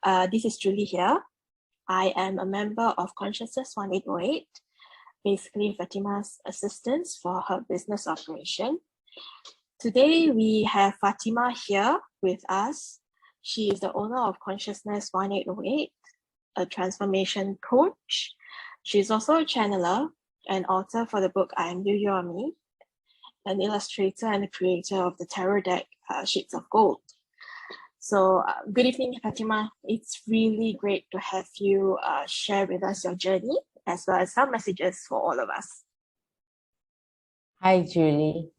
This is Julie here. I am a member of Consciousness1808, basically Fatima's assistant for her business operation. Today we have Fatima here with us. She is the owner of Consciousness1808, a transformation coach. She's also a channeler and author for the book I Am You, You Are Me, an illustrator and the creator of the tarot deck Sheets of Gold. So good evening, Fatima. It's really great to have you share with us your journey as well as some messages for all of us. Hi, Julie.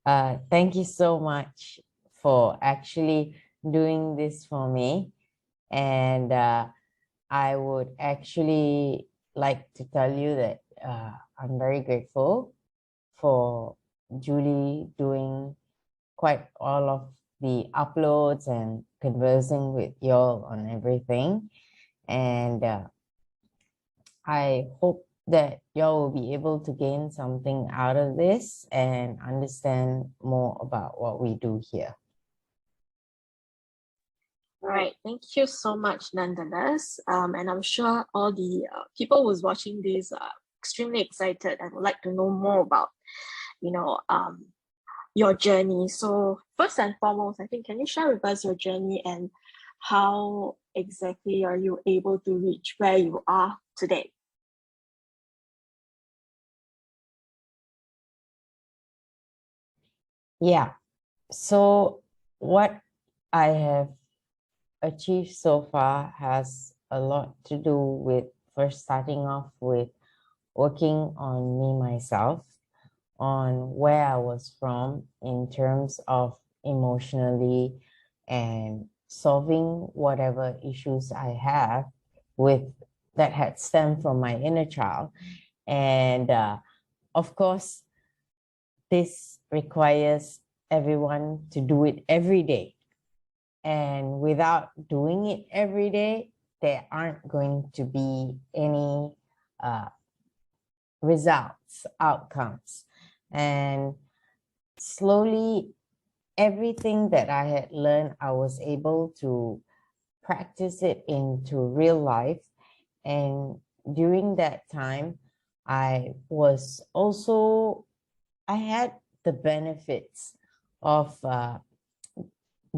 Thank you so much for actually doing this for me. And I would actually like to tell you that I'm very grateful for Julie doing quite all of the uploads and conversing with y'all on everything. And I hope that y'all will be able to gain something out of this and understand more about what we do here. All right, thank you so much nonetheless. And I'm sure all the people who's watching this are extremely excited and would like to know more about, your journey. So first and foremost, I think, can you share with us your journey and how exactly are you able to reach where you are today? Yeah, so what I have achieved so far has a lot to do with first starting off with working on me myself, on where I was from in terms of emotionally and solving whatever issues I have with that had stemmed from my inner child. And of course, this requires everyone to do it every day. And without doing it every day, there aren't going to be any results, outcomes. And slowly, everything that I had learned, I was able to practice it into real life. And during that time, I had the benefits of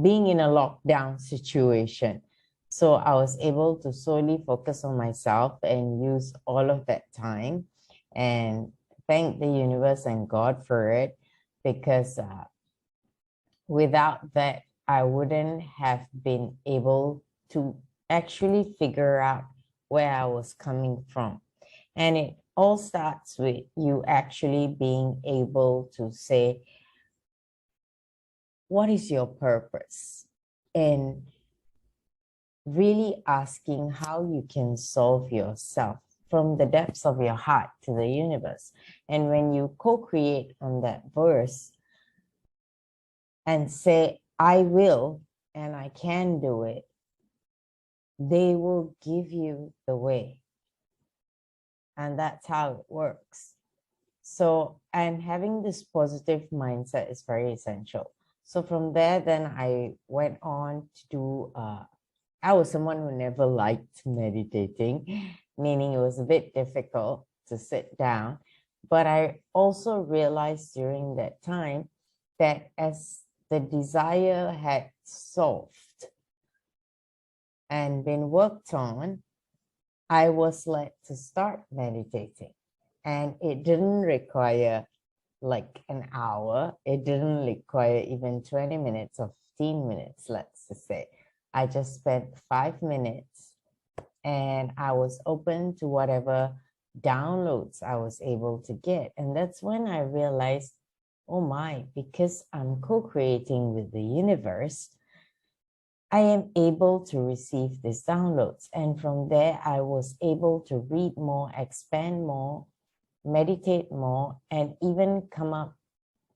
being in a lockdown situation. So I was able to solely focus on myself and use all of that time and thank the universe and God for it, because without that, I wouldn't have been able to actually figure out where I was coming from. And it all starts with you actually being able to say, what is your purpose? And really asking how you can solve yourself from the depths of your heart to the universe. And when you co-create on that verse and say, I will and I can do it, they will give you the way. And that's how it works. So, and having this positive mindset is very essential. So from there, then I went on to do, I was someone who never liked meditating, meaning it was a bit difficult to sit down. But I also realized during that time that as the desire had solved and been worked on, I was led to start meditating. And it didn't require like an hour. It didn't require even 20 minutes or 15 minutes, let's just say. I just spent 5 minutes and I was open to whatever downloads I was able to get. And that's when I realized, oh my, because I'm co-creating with the universe, I am able to receive these downloads. And from there, I was able to read more, expand more, meditate more, and even come up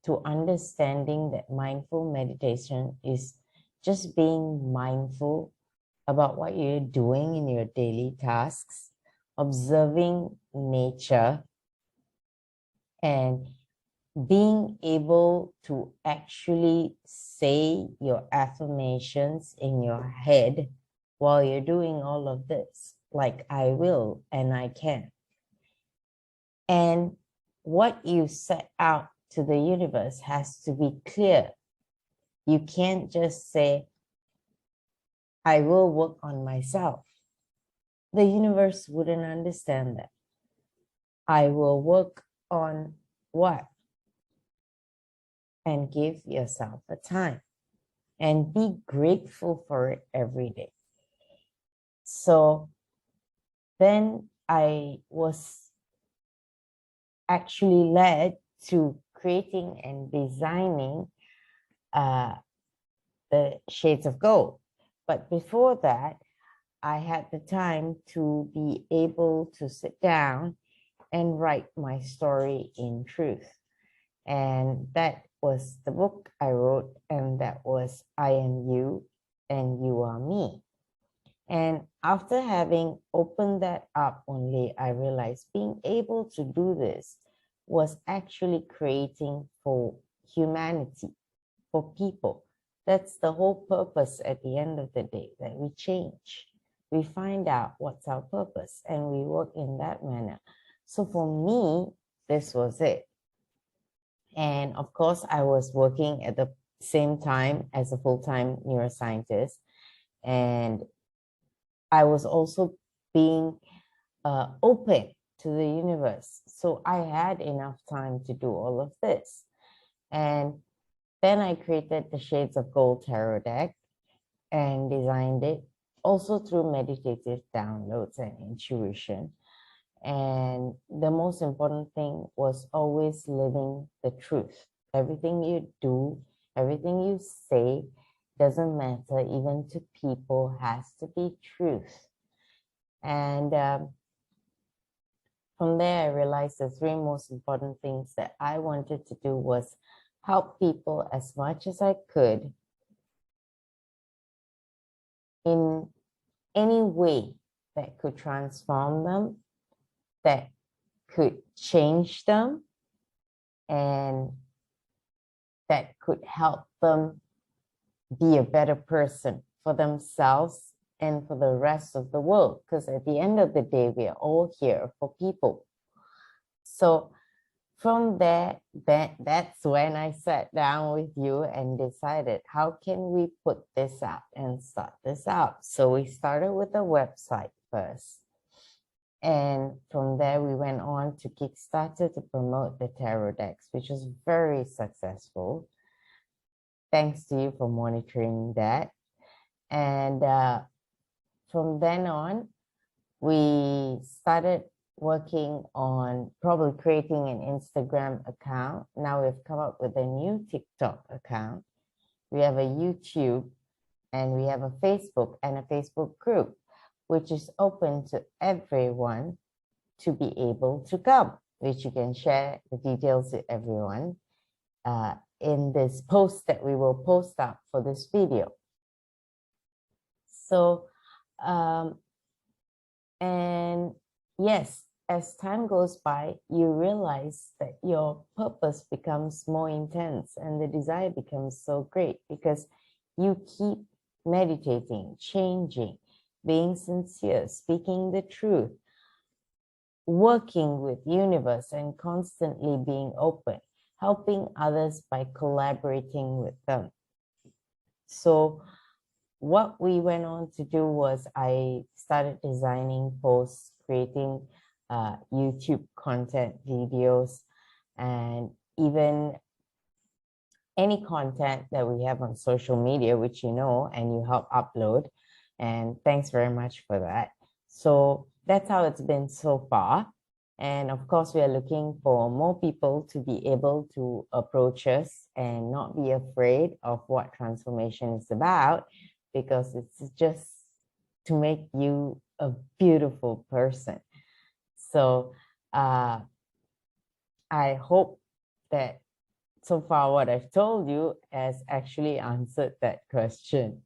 to understanding that mindful meditation is just being mindful about what you're doing in your daily tasks, observing nature, and being able to actually say your affirmations in your head while you're doing all of this, like I will and I can. And what you set out to the universe has to be clear. You can't just say, I will work on myself. The universe wouldn't understand that. I will work on what? And give yourself a time and be grateful for it every day. So then I was actually led to creating and designing the shades of gold. But before that, I had the time to be able to sit down and write my story in truth. And that was the book I wrote, and that was I Am You and You Are Me. And after having opened that up only, I realized being able to do this was actually creating for humanity, for people. That's the whole purpose at the end of the day, that we change. We find out what's our purpose and we work in that manner. So for me, this was it. And of course, I was working at the same time as a full-time neuroscientist. And I was also being open to the universe. So I had enough time to do all of this. And then I created the Shades of Gold Tarot deck and designed it also through meditative downloads and intuition. And the most important thing was always living the truth. Everything you do, everything you say, doesn't matter, even to people, has to be truth. And from there, I realized the three most important things that I wanted to do was help people as much as I could in any way that could transform them, that could change them, and that could help them be a better person for themselves and for the rest of the world. Because at the end of the day, we are all here for people. So from there, that's when I sat down with you and decided, how can we put this out and start this out? So we started with a website first. And from there, we went on to Kickstarter to promote the tarot decks, which was very successful. Thanks to you for monitoring that. And from then on, we started working on probably creating an Instagram account. Now we've come up with a new TikTok account. We have a YouTube, and we have a Facebook and a Facebook group, which is open to everyone to be able to come, which you can share the details with everyone in this post that we will post up for this video. So, and yes, as time goes by, you realize that your purpose becomes more intense and the desire becomes so great because you keep meditating, changing, being sincere, speaking the truth, working with universe and constantly being open, helping others by collaborating with them. So what we went on to do was I started designing posts, creating YouTube content videos, and even any content that we have on social media, which you know, and you help upload. And thanks very much for that. So that's how it's been so far. And of course, we are looking for more people to be able to approach us and not be afraid of what transformation is about, because it's just to make you a beautiful person. So I hope that so far what I've told you has actually answered that question.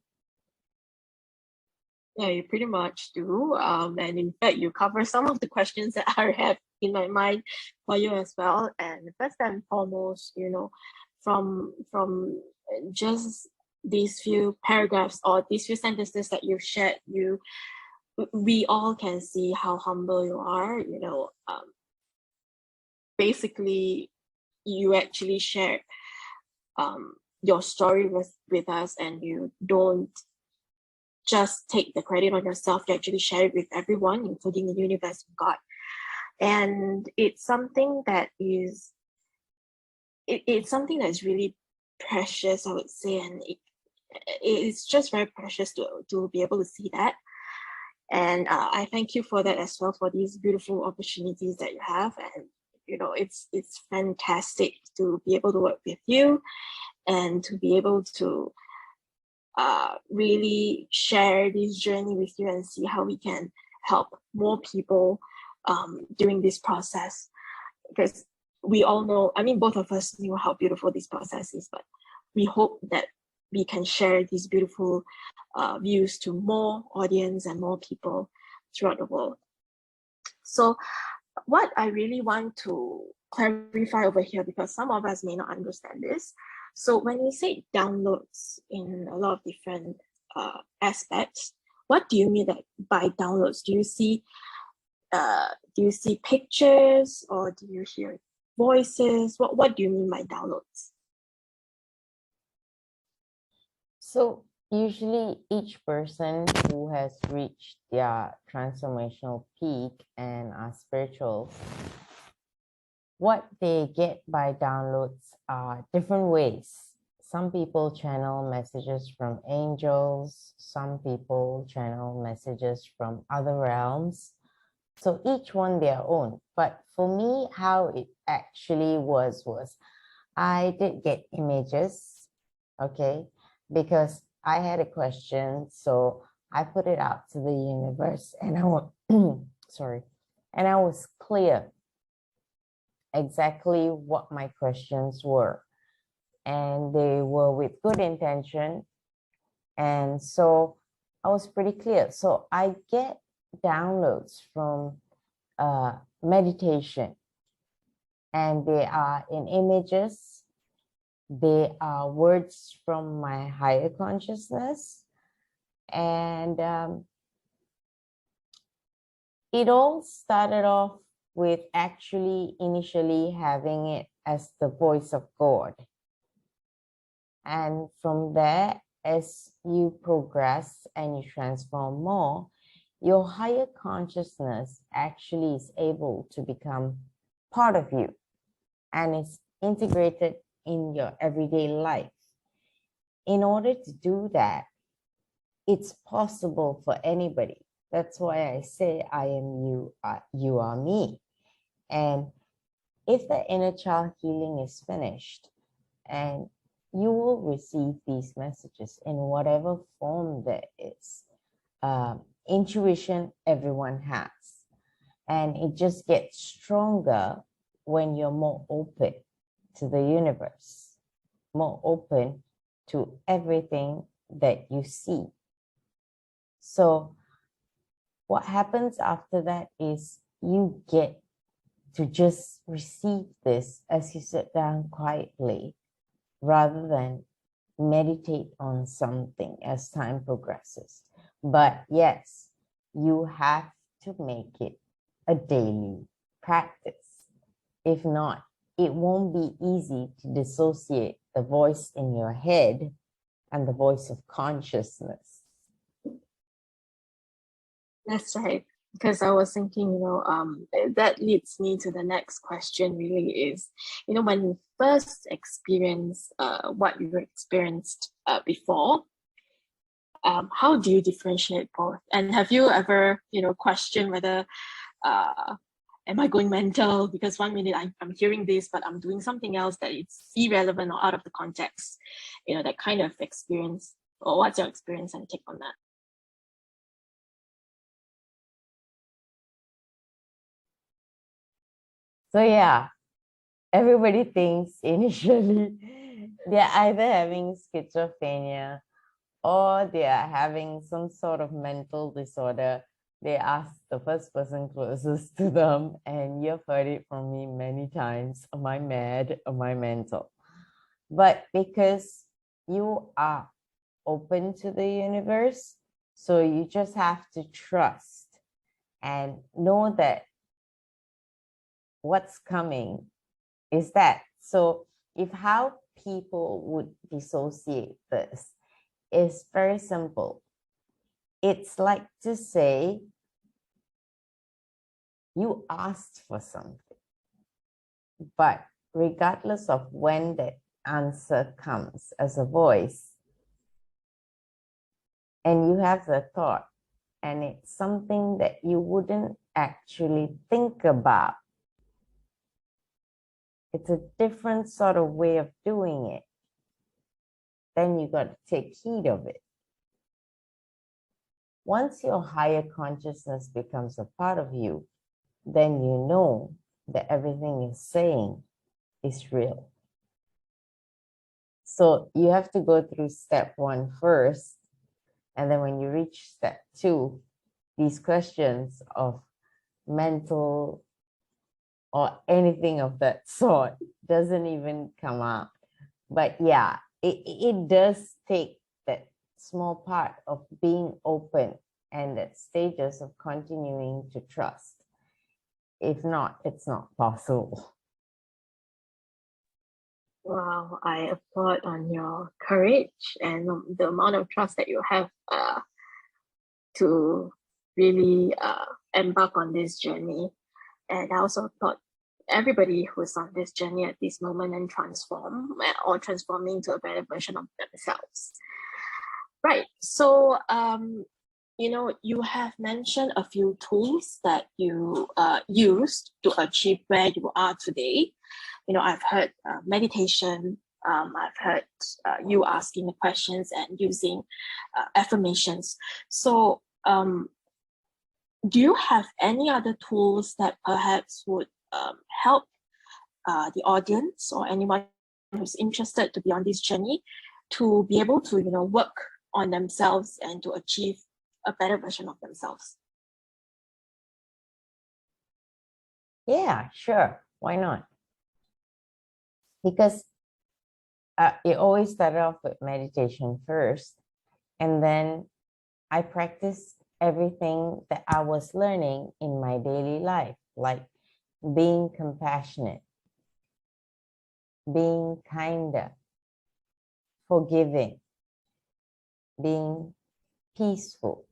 Yeah, you pretty much do. And in fact, you cover some of the questions that I have in my mind for you as well. And first and foremost, you know, from just these few paragraphs or these few sentences that you've shared, we all can see how humble you are. Basically, you actually share your story with us, and you don't just take the credit on yourself. You actually share it with everyone, including the universe and God. And it's something that is it's something that's really precious, I would say, and it's just very precious to be able to see that. And I thank you for that as well, for these beautiful opportunities that you have. And it's fantastic to be able to work with you and to be able to really share this journey with you and see how we can help more people during this process. Because we all know, I mean, both of us knew how beautiful this process is, but we hope that we can share these beautiful views to more audience and more people throughout the world. So what I really want to clarify over here, because some of us may not understand this. So when we say downloads in a lot of different aspects, what do you mean by downloads? Do you see pictures, or do you hear voices? What do you mean by downloads? So usually each person who has reached their transformational peak and are spiritual, what they get by downloads are different ways. Some people channel messages from angels, some people channel messages from other realms. So each one their own. But for me, how it actually was I did get images, okay, because I had a question. So I put it out to the universe, and I was clear exactly what my questions were. And they were with good intention. And so I was pretty clear. So I get downloads from meditation, and they are in images. They are words from my higher consciousness. And it all started off with actually initially having it as the voice of God. And from there, as you progress and you transform more, your higher consciousness actually is able to become part of you and is integrated in your everyday life. In order to do that, it's possible for anybody. That's why I say I am you, you are me. And if the inner child healing is finished, and you will receive these messages in whatever form there is. Intuition everyone has, and it just gets stronger when you're more open to the universe, more open to everything that you see. So what happens after that is you get to just receive this as you sit down quietly, rather than meditate on something as time progresses. But yes, you have to make it a daily practice. If not, it won't be easy to dissociate the voice in your head and the voice of consciousness. That's right. Because I was thinking, that leads me to the next question really is, when you first experience what you experienced before, how do you differentiate both? And have you ever, questioned whether, am I going mental? Because 1 minute I'm hearing this, but I'm doing something else that it's irrelevant or out of the context, that kind of experience. Or what's your experience and take on that? So yeah, everybody thinks initially they're either having schizophrenia or they are having some sort of mental disorder. They ask the first person closest to them, and you've heard it from me many times, am I mad? Am I mental? But because you are open to the universe. So you just have to trust and know that what's coming is that. So if how people would dissociate this is very simple. It's like to say, you asked for something, but regardless of when the answer comes as a voice, and you have the thought, and it's something that you wouldn't actually think about, it's a different sort of way of doing it, then you got to take heed of it. Once your higher consciousness becomes a part of you, then you know that everything you're saying is real. So you have to go through step 1 first, and then when you reach step 2, these questions of mental or anything of that sort doesn't even come out. But yeah, it does take that small part of being open and that stages of continuing to trust. If not, it's not possible. Wow, I applaud on your courage and the amount of trust that you have to really embark on this journey. And I also applaud everybody who's on this journey at this moment and transforming to a better version of themselves. Right. So, you have mentioned a few tools that you used to achieve where you are today. I've heard meditation. I've heard you asking the questions and using affirmations. So, do you have any other tools that perhaps would help the audience or anyone who's interested to be on this journey to be able to, work on themselves and to achieve a better version of themselves? Yeah, sure. Why not? Because it always started off with meditation first, and then I practiced everything that I was learning in my daily life, like being compassionate, being kinder, forgiving, being peaceful,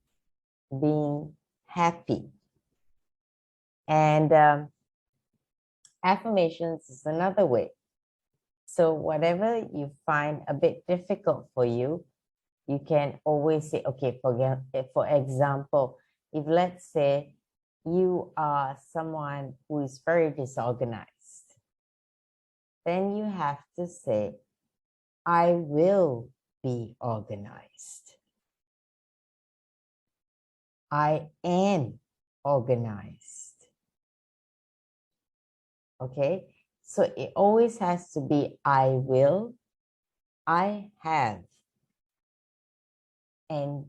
being happy. And affirmations is another way. So whatever you find a bit difficult for you, you can always say, okay, for example, if let's say you are someone who is very disorganized, then you have to say, I will be organized. I am organized. Okay, so it always has to be I will, I have, and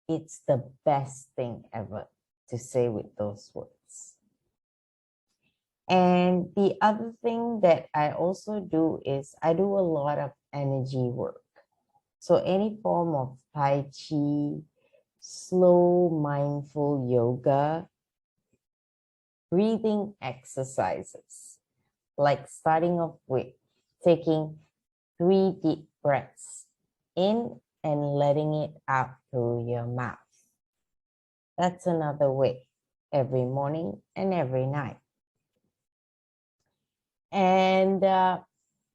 it's the best thing ever to say with those words. And the other thing that I also do is I do a lot of energy work. So any form of Tai Chi, slow mindful yoga, breathing exercises, like starting off with taking 3 deep breaths in and letting it out through your mouth. That's another way, every morning and every night. And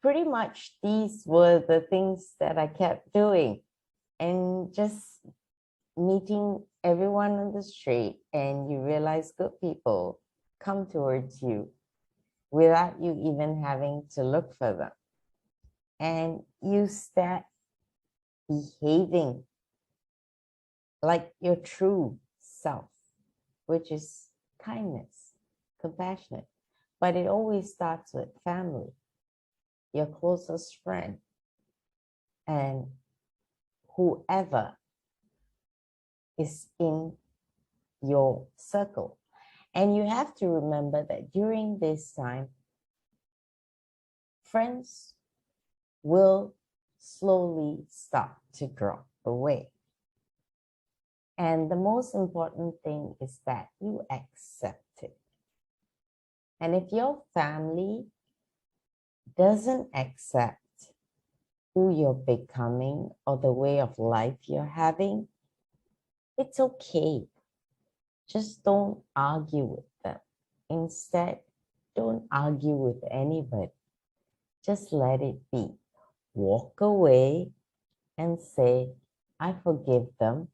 pretty much these were the things that I kept doing, and just meeting everyone on the street, and you realize good people come towards you without you even having to look for them. And you start behaving like your true self, which is kindness, compassionate. But it always starts with family, your closest friend, and whoever is in your circle. And you have to remember that during this time, friends will slowly start to drop away. And the most important thing is that you accept it. And if your family doesn't accept who you're becoming or the way of life you're having, it's okay. Just don't argue with them. Instead, don't argue with anybody. Just let it be. Walk away and say, I forgive them.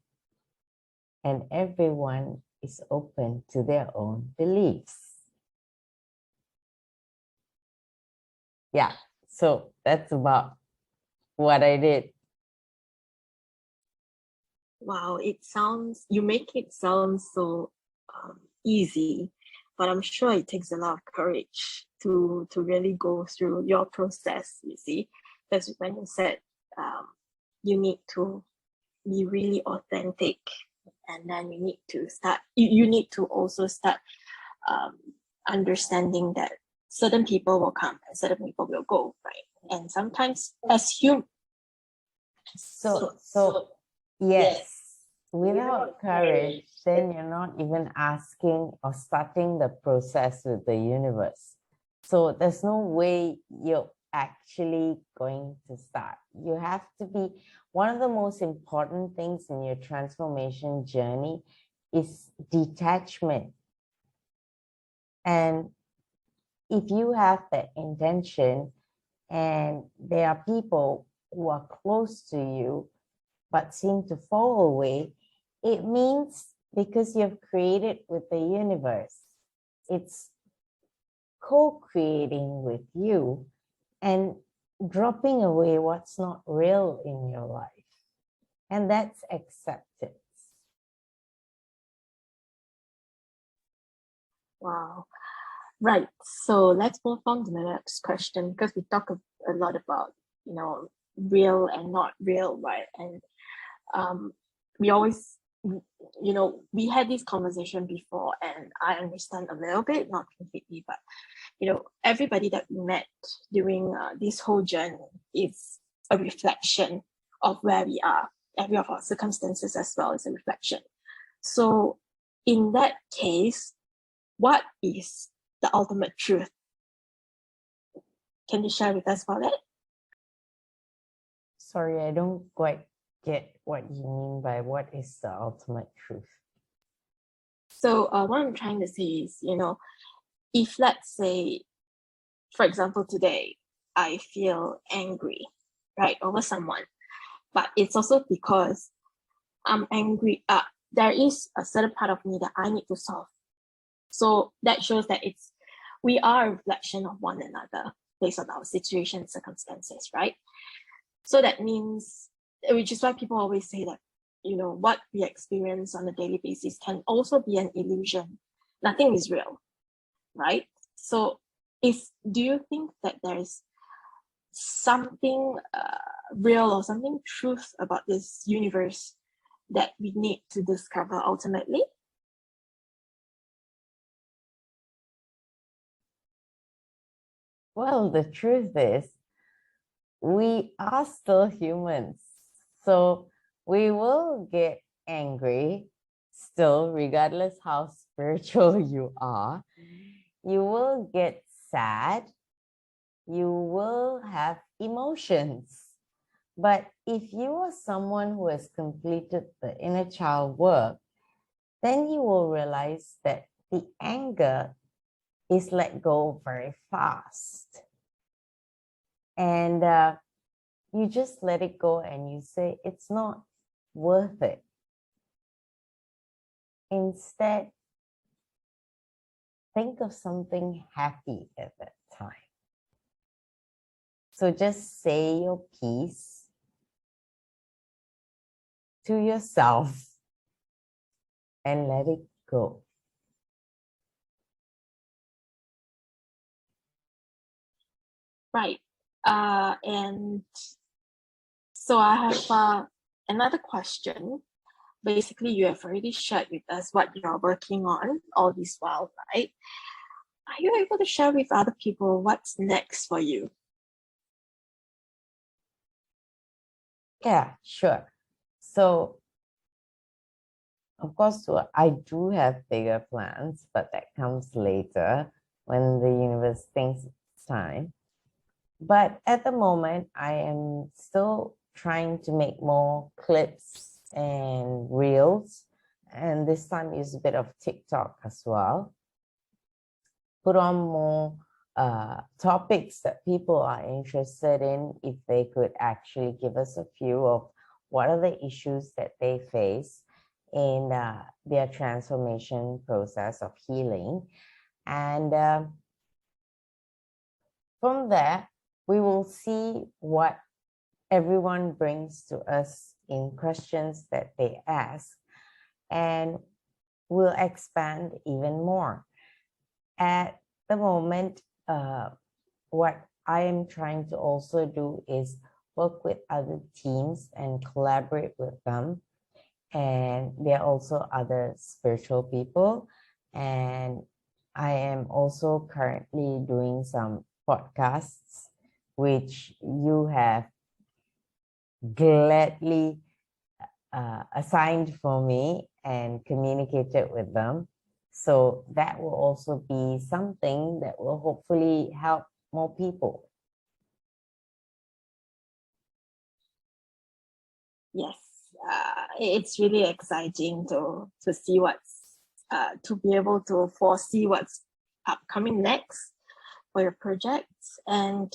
And everyone is open to their own beliefs. Yeah, so that's about what I did. Wow, you make it sound so easy, but I'm sure it takes a lot of courage to really go through your process, you see. Because when you said you need to be really authentic, and then you need to start, you need to also start understanding that certain people will come and certain people will go, right? And sometimes as human. So yes, without courage, then you're not even asking or starting the process with the universe. So there's no way you're actually going to start. You have to be, one of the most important things in your transformation journey is detachment. And if you have that intention and there are people who are close to you but seem to fall away, it means because you've created with the universe. It's co-creating with you and dropping away what's not real in your life. And that's acceptance. Wow. Right. So let's move on to the next question, because we talk a lot about, real and not real, right? And we always, we had this conversation before, and I understand a little bit, not completely, but everybody that we met during this whole journey is a reflection of where we are. Every of our circumstances as well is a reflection. So in that case, what is the ultimate truth? Can you share with us about it? Sorry, I don't quite get what you mean by what is the ultimate truth. So what I'm trying to say is, if let's say, for example, today, I feel angry, right, over someone, but it's also because I'm angry. There is a certain part of me that I need to solve. So that shows that we are a reflection of one another based on our situation and circumstances, right? So that means, which is why people always say that, what we experience on a daily basis can also be an illusion. Nothing is real, right? So do you think that there is something real or something truth about this universe that we need to discover ultimately? Well, the truth is, we are still humans. So we will get angry still, regardless how spiritual you are. You will get sad. You will have emotions. But if you are someone who has completed the inner child work, then you will realize that the anger is let go very fast. And you just let it go and you say, it's not worth it. Instead, think of something happy at that time. So just say your piece to yourself and let it go. Right. And so I have another question. Basically, you have already shared with us what you're working on all this while, right? Are you able to share with other people what's next for you? Yeah, sure. So, of course, I do have bigger plans, but that comes later when the universe thinks it's time. But at the moment, I am still trying to make more clips and reels, and this time use a bit of TikTok as well. Put on more topics that people are interested in, if they could actually give us a few of what are the issues that they face in their transformation process of healing. And from there, we will see what everyone brings to us in questions that they ask, and we'll expand even more. At the moment, what I am trying to also do is work with other teams and collaborate with them. And there are also other spiritual people. And I am also currently doing some podcasts, which you have gladly assigned for me and communicated with them. So that will also be something that will hopefully help more people. Yes, it's really exciting to see what's to be able to foresee what's upcoming next for your projects. And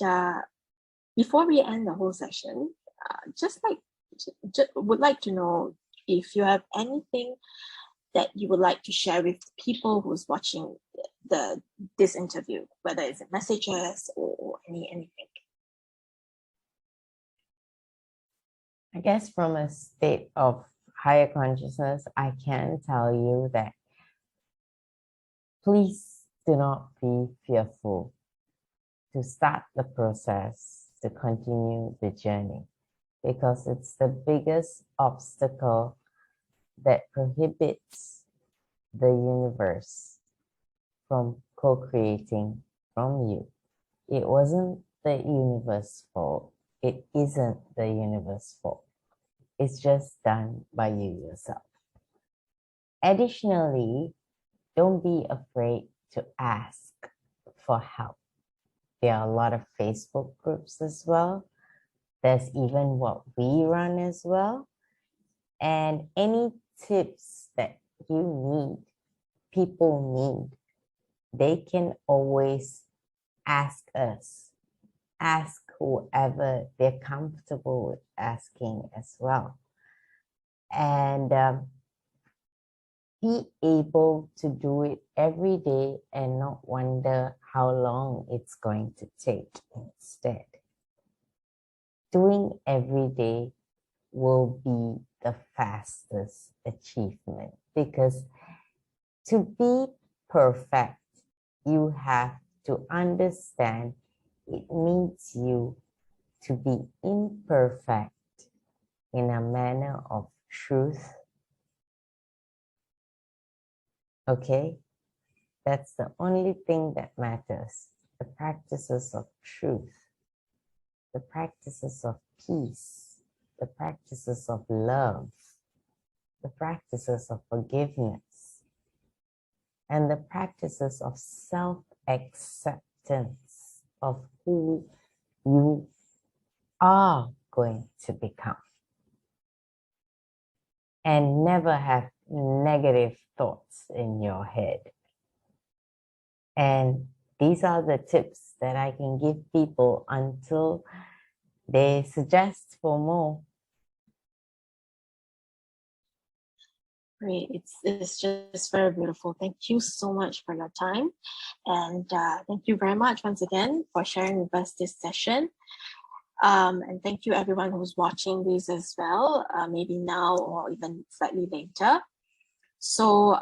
before we end the whole session, would like to know if you have anything that you would like to share with people who's watching this interview, whether it's messages or anything. I guess from a state of higher consciousness, I can tell you that please do not be fearful to start the process, to continue the journey, because it's the biggest obstacle that prohibits the universe from co-creating from you. It wasn't the universe's fault. It isn't the universe's fault. It's just done by you yourself. Additionally, don't be afraid to ask for help. There are a lot of Facebook groups as well. There's even what we run as well. And any tips that you need, people need, they can always ask us. Ask whoever they're comfortable with asking as well. And be able to do it every day and not wonder how long it's going to take instead. Doing every day will be the fastest achievement, because to be perfect, you have to understand it needs you to be imperfect in a manner of truth. Okay? That's the only thing that matters. The practices of truth, the practices of peace, the practices of love, the practices of forgiveness, and the practices of self-acceptance of who you are going to become. And never have negative thoughts in your head. And these are the tips that I can give people until they suggest for more. Great. It's just very beautiful. Thank you so much for your time. And thank you very much once again for sharing with us this session. And thank you everyone who's watching this as well, maybe now or even slightly later. So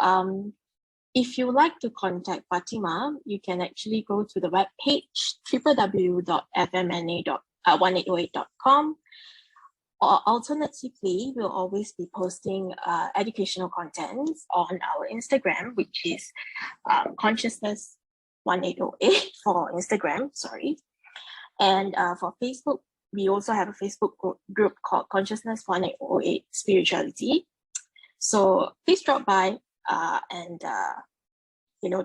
if you would like to contact Fatima, you can actually go to the webpage www.fmna.1808.com. Or alternatively, we'll always be posting educational content on our Instagram, which is Consciousness1808 for Instagram, sorry. And for Facebook, we also have a Facebook group called Consciousness1808 Spirituality. So please drop by and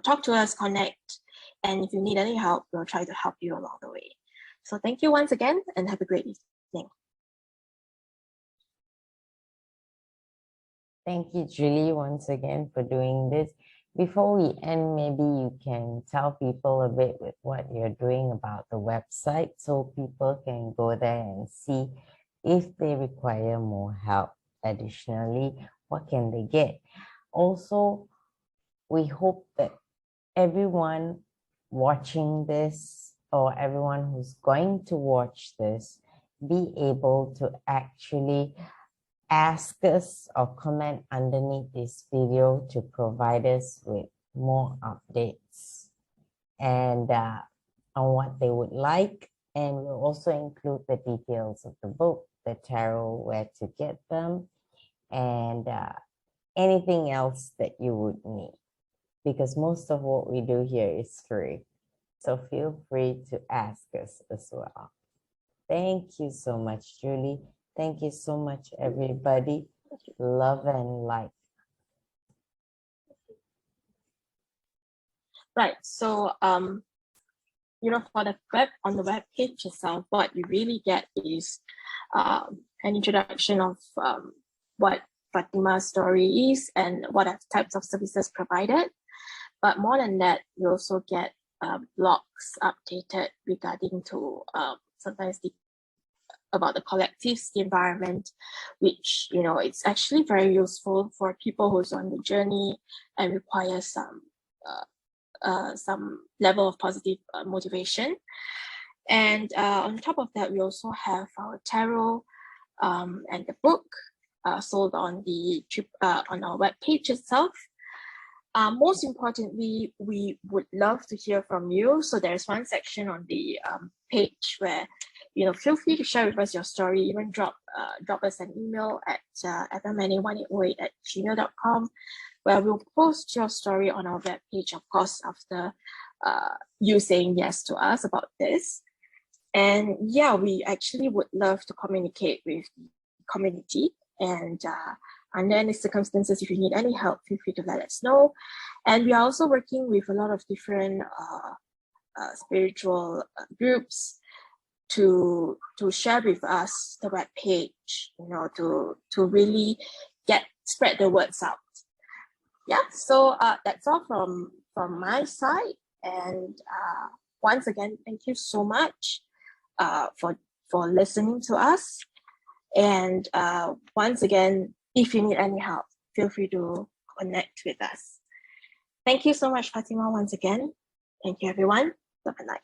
talk to us, connect, and if you need any help, we'll try to help you along the way. So thank you once again, and have a great evening. Thank you, Julie, once again for doing this. Before we end, maybe you can tell people a bit with what you're doing about the website so people can go there and see if they require more help. Additionally, what can they get? Also, we hope that everyone watching this or everyone who's going to watch this be able to actually ask us or comment underneath this video to provide us with more updates and on what they would like. And we'll also include the details of the book, the tarot, where to get them, and anything else that you would need, because most of what we do here is free. So feel free to ask us as well. Thank you so much, Julie. Thank you so much, everybody. Love and light. Right. So, for the on the web page itself, what you really get is an introduction of what Fatima's story is and what types of services provided. But more than that, you also get blogs updated regarding to sometimes about the collectives, the environment, which, it's actually very useful for people who's on the journey and require some level of positive motivation. And on top of that, we also have our tarot and the book sold on on our webpage itself. Most importantly, we would love to hear from you. So there's one section on the page where, feel free to share with us your story. Even drop us an email at fmna1808@gmail.com, where we'll post your story on our webpage, of course, after you saying yes to us about this. And yeah, we actually would love to communicate with the community. And under any circumstances, if you need any help, feel free to let us know. And we are also working with a lot of different spiritual groups to share with us the web page, to really spread the words out. Yeah, so that's all from my side. And once again, thank you so much for listening to us. And once again, if you need any help, feel free to connect with us. Thank you so much, Fatima, once again. Thank you, everyone. Have a night.